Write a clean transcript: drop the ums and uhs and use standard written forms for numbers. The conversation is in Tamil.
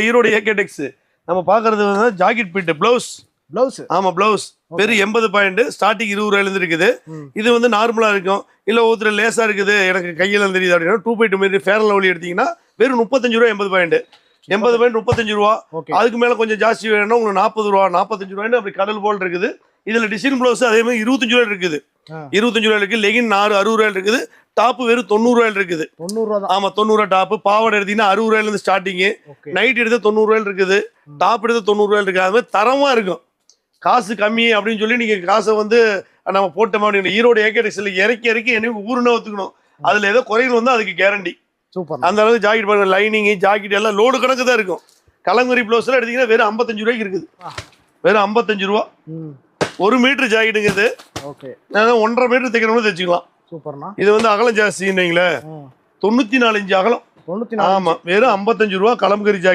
ஈரோடு ஏகேடெக்ஸ். நம்ம பாக்குறது வந்து ஜாக்கெட் பிட் பிளவுஸ். ஆமா பிளவுஸ் வெறும் 80 பாயிண்ட் ஸ்டார்டிங் 20 ரூபாயில இருந்து இருக்குது. இது வந்து நார்மலா இருக்கும். இல்ல ஒருத்தர் லேசா இருக்குது எனக்கு கையில தெரியுது அப்படின்னா 2x2 மாதிரி ஃபேர் அண்ட் லவ்லி எடுத்தீங்கன்னா வெறும் 35 ரூபா 80 பாயிண்ட். 80 பாயிண்ட் 35 ரூபா. அதுக்கு மேல கொஞ்சம் ஜாஸ்தி வேணும்னா உங்களுக்கு 40 ரூபா 45 ரூபாய்னு அப்படி கடல் போல் இருக்குது. இதுல டிசைன் பிளவுஸ் அதே மாதிரி 25 ரூபாய் இருக்குது. 25 ரூபாய் இருக்கு. லெகின் 60 ரூபாய் இருக்குது. டாப் வெறும் 90 ரூபாய் இருக்குது. 90 ரூபா. ஆமா 90 ரூபாய் டாப். பாவாடை எடுத்தீங்கன்னா 60 ரூபாயில இருந்து ஸ்டார்டிங். நைட் எடுத்து 90 ரூபாய் இருக்குது. டாப் எடுத்து 90 ரூபாய் இருக்கு. அது மாதிரி தரமா இருக்கும். காசு கம்மி அப்படின்னு சொல்லி நீங்க காசை வந்து நம்ம போட்ட மாதிரி ஈரோடு ஏகேடெக்ஸ்ல இறக்கி எனக்கு ஊருன்னு ஒத்துக்கணும். அதுல ஏதோ குறைகள் வந்து அதுக்கு கேரண்டி. சூப்பர். அந்த அளவுக்கு ஜாக்கெட் பாருங்க, லைனிங் ஜாக்கெட் எல்லாம் லோடு கணக்கு தான் இருக்கும். கலங்குரி பிளவுஸ்ல எடுத்தீங்கன்னா வெறும் 55 ரூபாய்க்கு இருக்குது. வெறும் 55 ரூபா. 1 மீட்டர் ஜாக்கெட்டுங்க இது. ஓகே. 1.5 மீட்டர் தைக்கணும்னு தைச்சிக்கலாம். சூப்பர்ண்ணா. இது வந்து அகலம் ஜாஸ்தின்னீங்களே 94 இன்ச் அகலம். ஆமா வெறும் 55 ரூபா கலம்கரி ஜாக்கெட்.